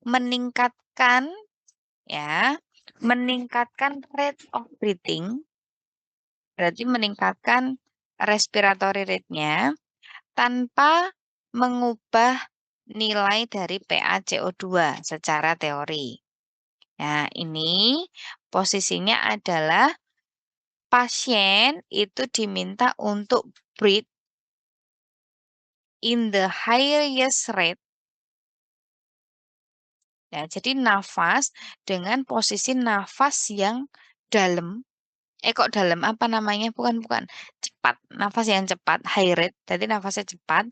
meningkatkan ya, meningkatkan rate of breathing, berarti meningkatkan respiratory rate-nya tanpa mengubah nilai dari PaCO2 secara teori. Nah, ini posisinya adalah pasien itu diminta untuk breathe in the highest rate. Ya, jadi nafas dengan posisi nafas yang dalam. Kok dalam, apa namanya, bukan, cepat, nafas yang cepat, high rate, jadi nafasnya cepat,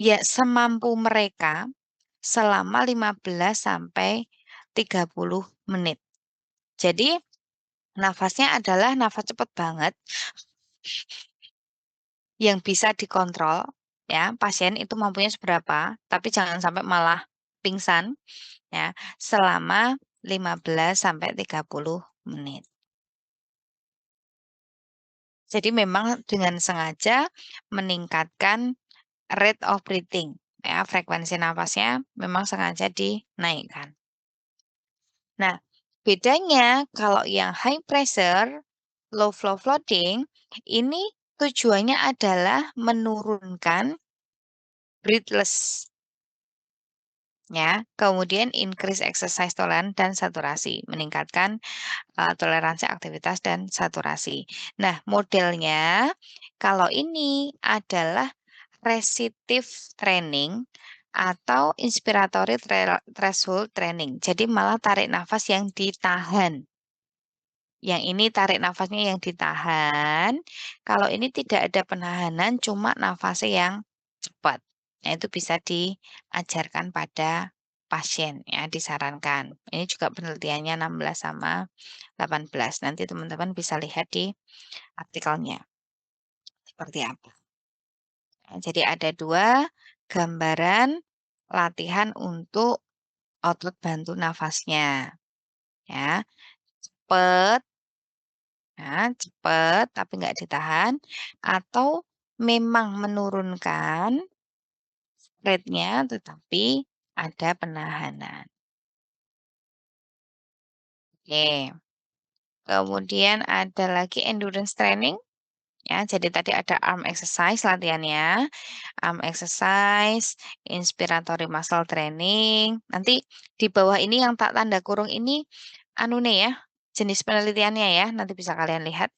ya semampu mereka selama 15 sampai 30 menit. Jadi, nafasnya adalah nafas cepat banget yang bisa dikontrol, ya, pasien itu mampunya seberapa, tapi jangan sampai malah pingsan, ya, selama 15 sampai 30 menit. Jadi memang dengan sengaja meningkatkan rate of breathing, ya, frekuensi nafasnya memang sengaja dinaikkan. Nah, bedanya kalau yang high pressure, low flow flooding, ini tujuannya adalah menurunkan breathless, ya. Kemudian increase exercise tolerance dan saturasi, meningkatkan toleransi aktivitas dan saturasi. Nah, modelnya kalau ini adalah resistive training atau inspiratory threshold training. Jadi malah tarik nafas yang ditahan. Yang ini tarik nafasnya yang ditahan, kalau ini tidak ada penahanan, cuma nafasnya yang cepat. Nah, itu bisa diajarkan pada pasien ya, disarankan. Ini juga penelitiannya 16 sama 18. Nanti teman-teman bisa lihat di artikelnya, seperti apa. Nah, jadi ada 2 gambaran latihan untuk otot bantu nafasnya, ya. Cepet, ya, cepet tapi nggak ditahan, atau memang menurunkan rate-nya tetapi ada penahanan. Oke, kemudian ada lagi endurance training. ya. Jadi tadi ada arm exercise latihannya, arm exercise, inspiratory muscle training. Nanti di bawah ini yang tak tanda kurung ini anu nih ya, jenis penelitiannya ya, nanti bisa kalian lihat.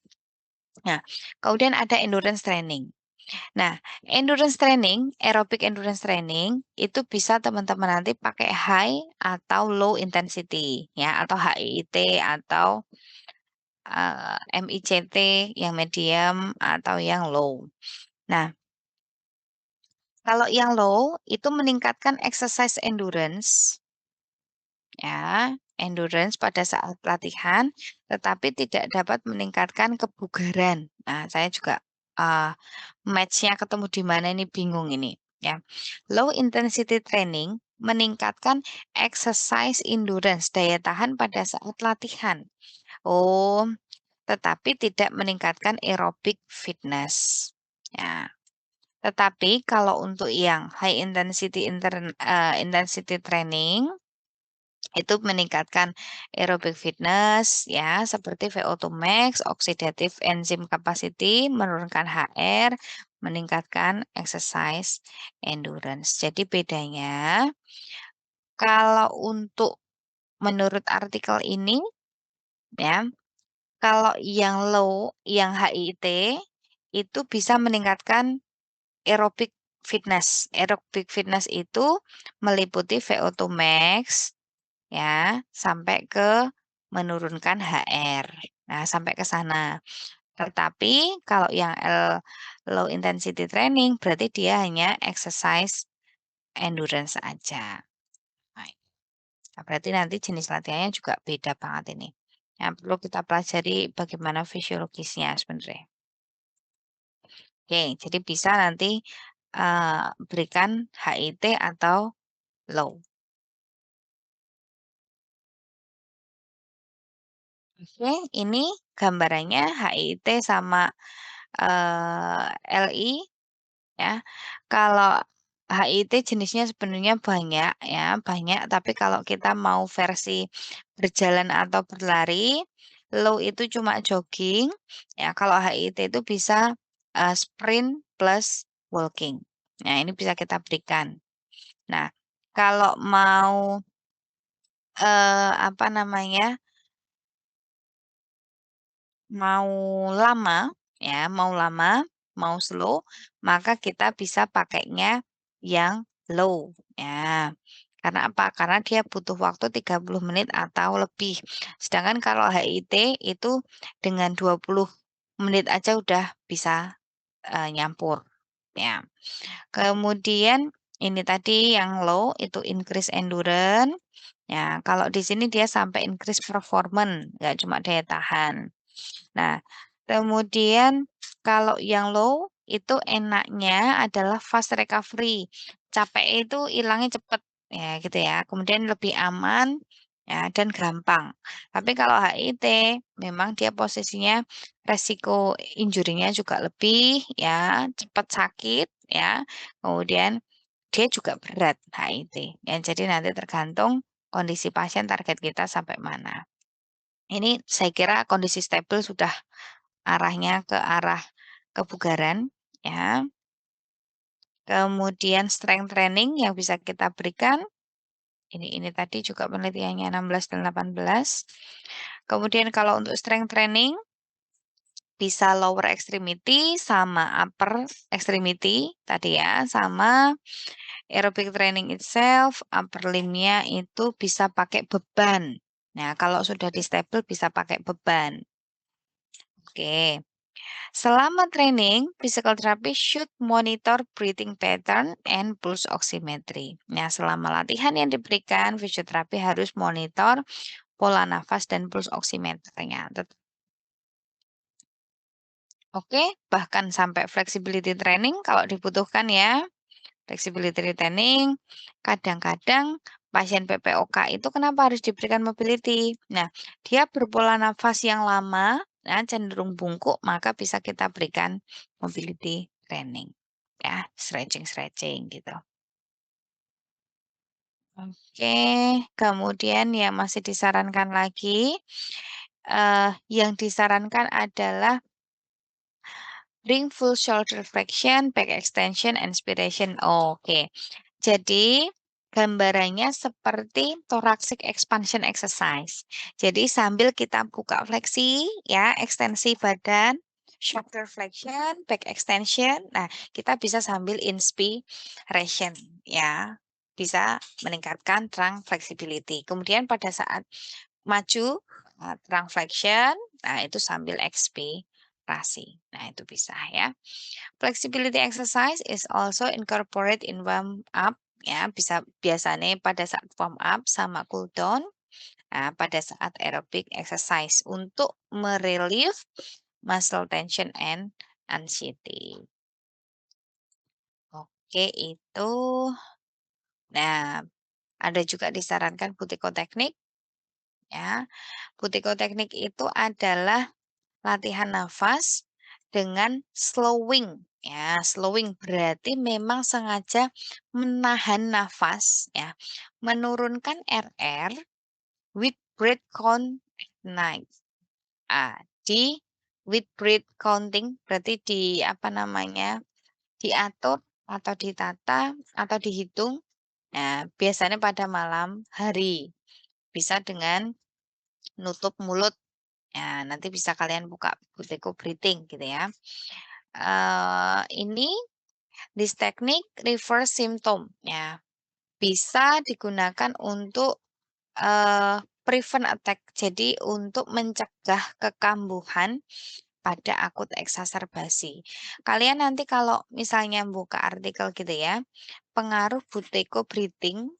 Nah, kemudian ada endurance training. Nah, endurance training, aerobic endurance training itu bisa teman-teman nanti pakai high atau low intensity ya, atau HIIT atau MICT yang medium atau yang low. Nah, kalau yang low itu meningkatkan exercise endurance ya, endurance pada saat latihan, tetapi tidak dapat meningkatkan kebugaran. Nah, saya juga match-nya ketemu di mana ini bingung ini ya. Low intensity training meningkatkan exercise endurance, daya tahan pada saat latihan. Oh, tetapi tidak meningkatkan aerobic fitness. Ya. Tetapi kalau untuk yang high intensity intensity training itu meningkatkan aerobic fitness ya, seperti VO2 max, oxidative enzyme capacity, menurunkan HR, meningkatkan exercise endurance. Jadi bedanya kalau untuk menurut artikel ini ya, kalau yang low, yang HIIT itu bisa meningkatkan aerobic fitness. Aerobic fitness itu meliputi VO2 max ya, sampai ke menurunkan HR. Nah, sampai ke sana. Tetapi kalau yang low intensity training berarti dia hanya exercise endurance aja. Nah, berarti nanti jenis latihannya juga beda banget ini. Yang perlu kita pelajari bagaimana fisiologisnya sebenarnya. Oke, jadi bisa nanti berikan HIT atau low. Oke, ini gambarannya HIT sama LI ya. Kalau HIT jenisnya sebenarnya banyak ya, banyak. Tapi kalau kita mau versi berjalan atau berlari, low itu cuma jogging. Ya, kalau HIT itu bisa sprint plus walking. Nah, ini bisa kita berikan. Nah, kalau mau apa namanya? Mau lama, ya, mau lama, mau slow, maka kita bisa pakainya yang low, ya. Karena apa? Karena dia butuh waktu 30 menit atau lebih. Sedangkan kalau HIIT itu dengan 20 menit aja udah bisa, nyampur, ya. Kemudian ini tadi yang low itu increase endurance, ya, kalau di sini dia sampai increase performance, nggak cuma daya tahan. Nah, kemudian kalau yang low itu enaknya adalah fast recovery. Capek itu hilangnya cepet ya gitu ya. Kemudian lebih aman ya dan gampang. Tapi kalau HIT memang dia posisinya resiko injurinya juga lebih ya, cepat sakit ya. Kemudian dia juga berat HIT. Ya, jadi nanti tergantung kondisi pasien target kita sampai mana. Ini saya kira kondisi stabil sudah arahnya ke arah kebugaran, ya. Kemudian strength training yang bisa kita berikan, ini tadi juga penelitiannya 16 dan 18. Kemudian kalau untuk strength training, bisa lower extremity sama upper extremity tadi ya, sama aerobic training itself, upper limb-nya itu bisa pakai beban. Nah, kalau sudah di stabil bisa pakai beban. Oke. Selama training, physical therapy should monitor breathing pattern and pulse oximetry. Nah, selama latihan yang diberikan, fisioterapi harus monitor pola nafas dan pulse oximeternya. Oke, bahkan sampai flexibility training kalau dibutuhkan ya. Flexibility training, kadang-kadang pasien PPOK itu kenapa harus diberikan mobility? Nah, dia berpola nafas yang lama, nah cenderung bungkuk, maka bisa kita berikan mobility training. Ya, stretching-stretching gitu. Oke, kemudian yang masih disarankan lagi, yang disarankan adalah bring full shoulder flexion, back extension, inspiration. Oke. Jadi gambarannya seperti thoracic expansion exercise. Jadi sambil kita buka fleksi ya, ekstensi badan, shoulder flexion, back extension. Nah, kita bisa sambil inspiration ya. Bisa meningkatkan trunk flexibility. Kemudian pada saat maju, trunk flexion, nah itu sambil ekspirasi. Nah, itu bisa ya. Flexibility exercise is also incorporated in warm up ya, bisa biasanya pada saat warm up sama cool down, pada saat aerobic exercise untuk merelieve muscle tension and anxiety. Oke, itu. Nah, ada juga disarankan butiko teknik ya. Butiko teknik itu adalah latihan nafas dengan slowing ya, slowing berarti memang sengaja menahan nafas ya, menurunkan RR with breath count at night. Di with breath counting berarti apa namanya, diatur atau ditata atau dihitung, nah biasanya pada malam hari, bisa dengan nutup mulut. Ya, nanti bisa kalian buka Buteyko Breathing gitu ya. Ini this technique reverse symptom ya. Bisa digunakan untuk prevent attack. Jadi untuk mencegah kekambuhan pada akut eksaserbasi. Kalian nanti kalau misalnya buka artikel gitu ya, pengaruh Buteyko Breathing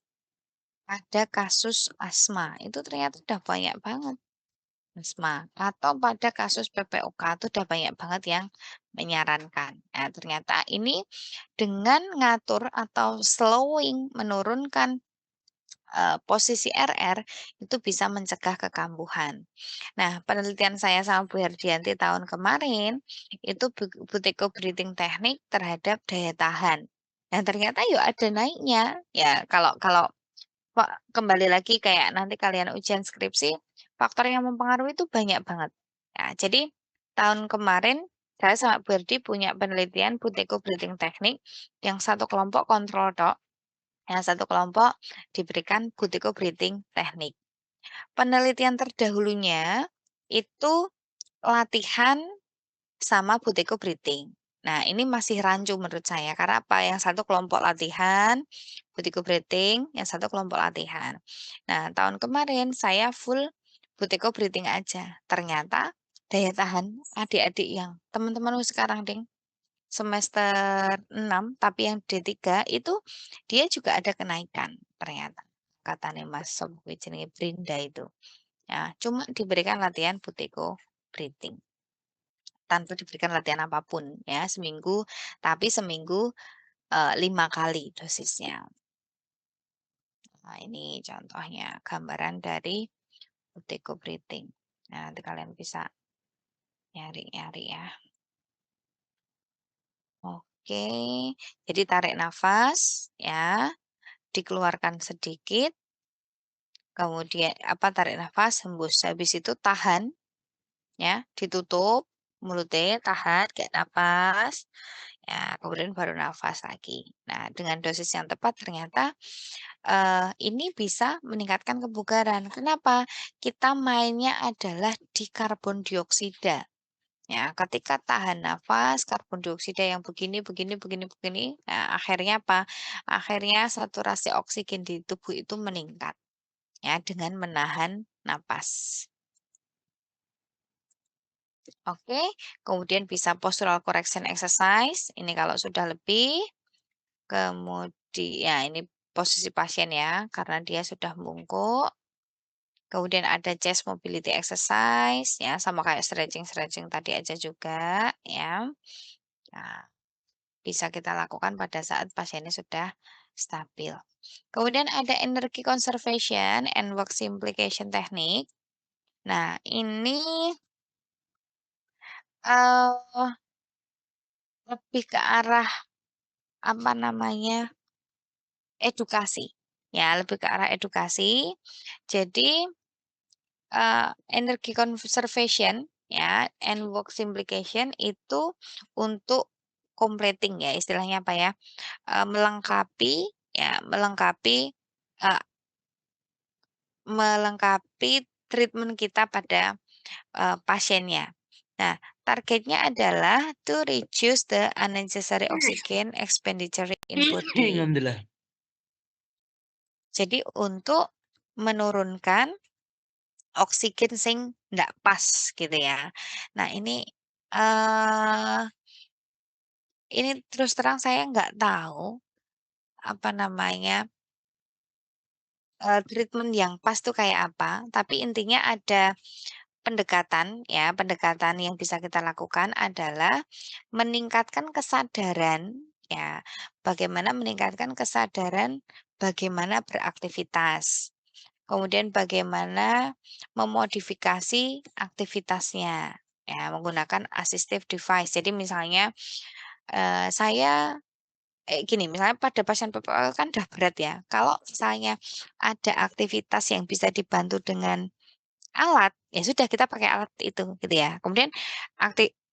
pada kasus asma. Itu ternyata udah banyak banget. Asma, atau pada kasus PPOK itu udah banyak banget yang menyarankan. Nah, ternyata ini dengan ngatur atau slowing, menurunkan posisi RR itu bisa mencegah kekambuhan. Nah, penelitian saya sama Bu Herdianti tahun kemarin itu buteyko breathing teknik terhadap daya tahan. Nah, ternyata yuk ada naiknya. Ya, kalau kalau kembali lagi kayak nanti kalian ujian skripsi, faktor yang mempengaruhi itu banyak banget. Ya, jadi tahun kemarin saya sama Bu Erdi punya penelitian Buteyko Breathing Technique, yang satu kelompok kontrol tok, yang satu kelompok diberikan Buteyko Breathing Technique. Penelitian terdahulunya itu latihan sama Buteyko Breathing. Nah, ini masih rancu menurut saya karena apa? Yang satu kelompok latihan Buteyko Breathing, yang satu kelompok latihan. Nah, tahun kemarin saya full Buteyko Breathing aja. Ternyata daya tahan adik-adik yang teman-teman sekarang ding semester 6 tapi yang D3 itu dia juga ada kenaikan ternyata. Katanya Mas Sob jenenge Brinda itu. Ya, cuma diberikan latihan Buteyko Breathing tanpa diberikan latihan apapun ya seminggu, tapi seminggu 5 kali dosisnya. Nah, ini contohnya gambaran dari Buteyko Breathing. Nah, nanti kalian bisa nyari-nyari ya. Oke, jadi tarik nafas ya, dikeluarkan sedikit, kemudian tarik nafas, hembus. Habis itu tahan ya, ditutup mulutnya, tahan, kayak napas. Ya, kemudian baru nafas lagi. Nah, dengan dosis yang tepat ternyata ini bisa meningkatkan kebugaran. Kenapa? Kita mainnya adalah di karbon dioksida. Ya, ketika tahan nafas, karbon dioksida yang begini, begini, begini, begini, nah, akhirnya apa? Akhirnya saturasi oksigen di tubuh itu meningkat ya dengan menahan napas. Oke, kemudian bisa postural correction exercise. Ini kalau sudah lebih, kemudian ya ini posisi pasien ya, karena dia sudah bungkuk. Kemudian ada chest mobility exercise ya, sama kayak stretching-stretching tadi aja juga ya. Nah, bisa kita lakukan pada saat pasiennya sudah stabil. Kemudian ada energy conservation and work simplification technique. Nah, ini eh lebih ke arah apa namanya? Edukasi. Ya, lebih ke arah edukasi. Jadi energi conservation ya, end work simplification itu untuk completing ya, istilahnya apa ya, melengkapi ya, melengkapi treatment kita pada, pasiennya. Nah, targetnya adalah to reduce the unnecessary oxygen expenditure in body. Alhamdulillah. Jadi untuk menurunkan oksigen sing ndak pas gitu ya. Nah ini terus terang saya nggak tahu, apa namanya, treatment yang pas tuh kayak apa, tapi intinya ada pendekatan ya, pendekatan yang bisa kita lakukan adalah meningkatkan kesadaran ya, bagaimana meningkatkan kesadaran bagaimana beraktivitas. Kemudian bagaimana memodifikasi aktivitasnya, ya menggunakan assistive device. Jadi misalnya, saya gini, misalnya pada pasien PPOK kan udah berat ya, kalau misalnya ada aktivitas yang bisa dibantu dengan alat, ya sudah kita pakai alat itu, gitu ya. Kemudian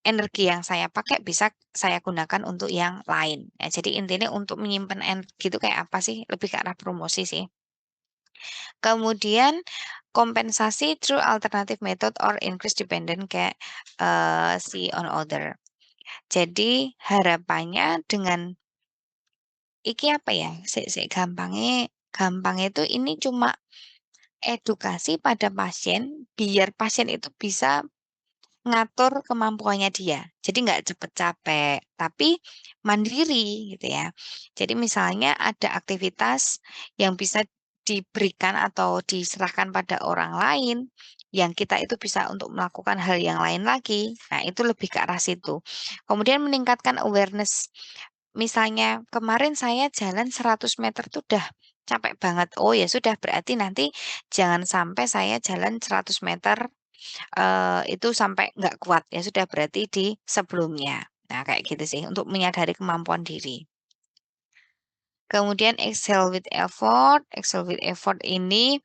energi yang saya pakai bisa saya gunakan untuk yang lain. Ya, jadi intinya untuk menyimpan energi itu kayak apa sih, lebih ke arah promosi sih. Kemudian kompensasi through alternative method or increase dependent kayak, si on other. Jadi harapannya dengan iki apa ya, sik gampangnya itu ini cuma edukasi pada pasien, biar pasien itu bisa ngatur kemampuannya dia. Jadi nggak cepet capek, tapi mandiri gitu ya. Jadi misalnya ada aktivitas yang bisa diberikan atau diserahkan pada orang lain, yang kita itu bisa untuk melakukan hal yang lain lagi. Nah, itu lebih ke arah situ. Kemudian meningkatkan awareness. Misalnya kemarin saya jalan 100 meter tuh udah capek banget. Oh ya sudah berarti nanti jangan sampai saya jalan 100 meter itu sampai nggak kuat, ya sudah berarti di sebelumnya. Nah, kayak gitu sih untuk menyadari kemampuan diri. Kemudian exhale with effort ini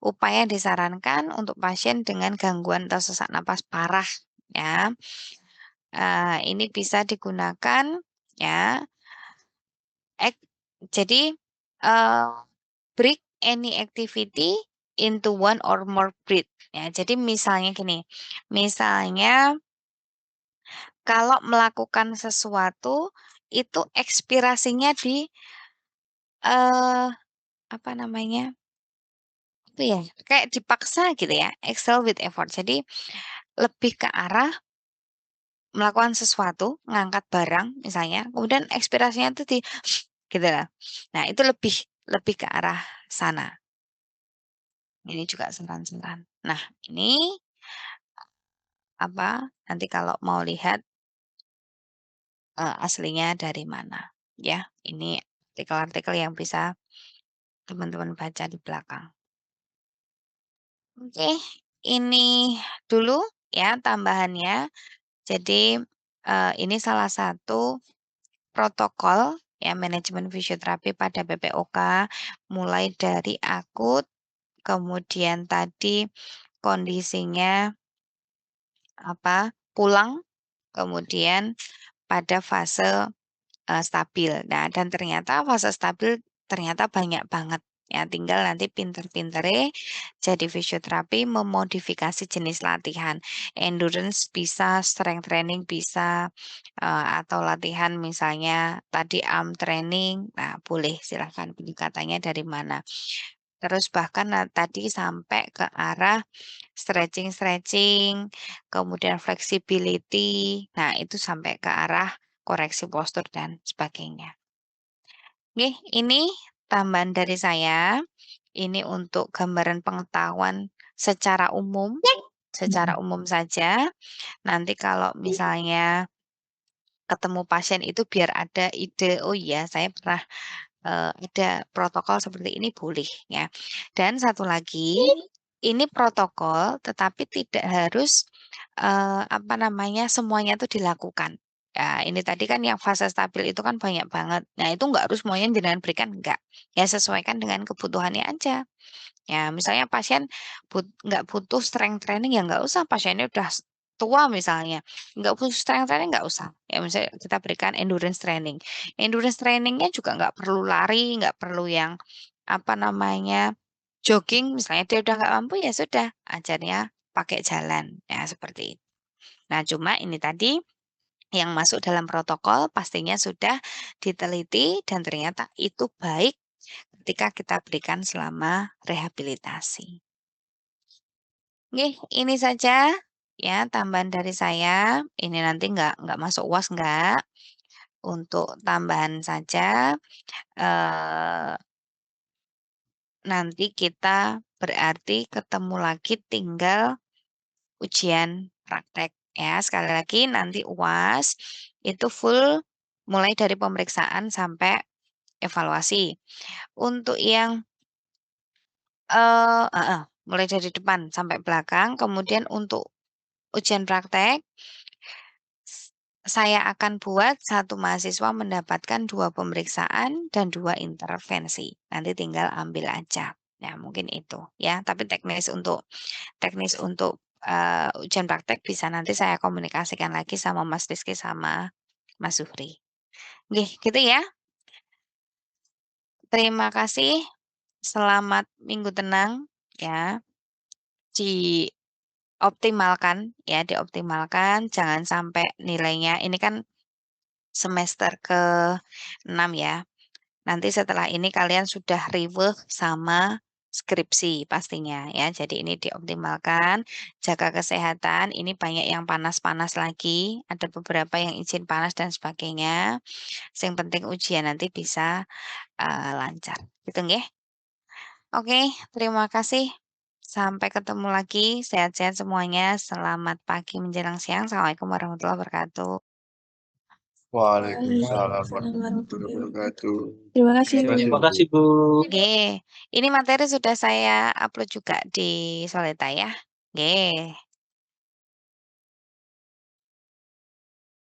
upaya disarankan untuk pasien dengan gangguan atau sesak napas parah ya. Ini bisa digunakan ya, ek jadi, eee, break any activity into one or more breath ya. Jadi misalnya gini, misalnya kalau melakukan sesuatu, itu ekspirasinya di, eee, apa namanya, itu ya, kayak dipaksa gitu ya, excel with effort. Jadi lebih ke arah melakukan sesuatu, ngangkat barang misalnya, kemudian ekspirasinya itu di gitu lah. Nah, itu lebih lebih ke arah sana. Ini juga saran-saran. Nah, ini apa, nanti kalau mau lihat, aslinya dari mana, ya. Ini artikel-artikel yang bisa teman-teman baca di belakang. Oke, ini dulu ya tambahannya. Jadi, ini salah satu protokol ya manajemen fisioterapi pada BPOK, mulai dari akut, kemudian tadi kondisinya apa, pulang, kemudian pada fase stabil. Nah, dan ternyata fase stabil ternyata banyak banget, ya tinggal nanti pinter-pintere jadi fisioterapi memodifikasi jenis latihan. Endurance bisa, strength training bisa, atau latihan misalnya tadi arm training, nah boleh silahkan pendekatannya dari mana. Terus bahkan tadi sampai ke arah stretching-stretching, kemudian flexibility, nah itu sampai ke arah koreksi postur dan sebagainya. Oke, ini tambahan dari saya. Ini untuk gambaran pengetahuan secara umum saja. Nanti kalau misalnya ketemu pasien itu biar ada ide, "Oh iya saya pernah, ada protokol seperti ini," boleh ya. Dan satu lagi, ini protokol tetapi tidak harus, apa namanya, semuanya itu dilakukan. Ya ini tadi kan yang fase stabil itu kan banyak banget. Nah itu nggak harus semuanya jenengan berikan, enggak. Ya sesuaikan dengan kebutuhannya aja. Ya misalnya pasien nggak butuh strength training, ya nggak usah pasiennya udah tua misalnya, nggak perlu strength training nggak usah. Ya misalnya kita berikan endurance training. Endurance training-nya juga nggak perlu lari, nggak perlu yang, apa namanya, jogging misalnya dia udah nggak mampu, ya sudah ajarnya pakai jalan, ya seperti itu. Nah cuma ini tadi, yang masuk dalam protokol pastinya sudah diteliti dan ternyata itu baik ketika kita berikan selama rehabilitasi. Nggih, ini saja ya tambahan dari saya. Ini nanti nggak masuk UAS nggak, untuk tambahan saja, eee, nanti kita berarti ketemu lagi tinggal ujian praktek ya. Sekali lagi nanti UAS itu full mulai dari pemeriksaan sampai evaluasi. Untuk yang heeh, mulai dari depan sampai belakang, kemudian untuk ujian praktek saya akan buat satu mahasiswa mendapatkan 2 pemeriksaan dan 2 intervensi. Nanti tinggal ambil aja. Ya mungkin itu ya, tapi teknis untuk, ujian praktek bisa nanti saya komunikasikan lagi sama Mas Rizky sama Mas Zuhri. Nggih, gitu ya. Terima kasih, selamat minggu tenang ya, dioptimalkan ya, dioptimalkan jangan sampai nilainya ini kan semester ke-6 ya. Nanti setelah ini kalian sudah riweuh sama skripsi pastinya ya. Jadi ini dioptimalkan, jaga kesehatan, ini banyak yang panas-panas lagi, ada beberapa yang izin panas dan sebagainya. Yang penting ujian nanti bisa, lancar, gitu nggih. Oke, terima kasih. Sampai ketemu lagi, sehat-sehat semuanya. Selamat pagi menjelang siang. Assalamualaikum warahmatullahi wabarakatuh. Waalaikumsalam Waalaikumsalam warahmatullahi warahmatullahi wabarakatuh. wabarakatuh. Terima kasih, Bu. Terima Terima kasih, kasih, Bu. Bu. Oke, ini materi sudah saya upload juga di Soleta ya. Oke.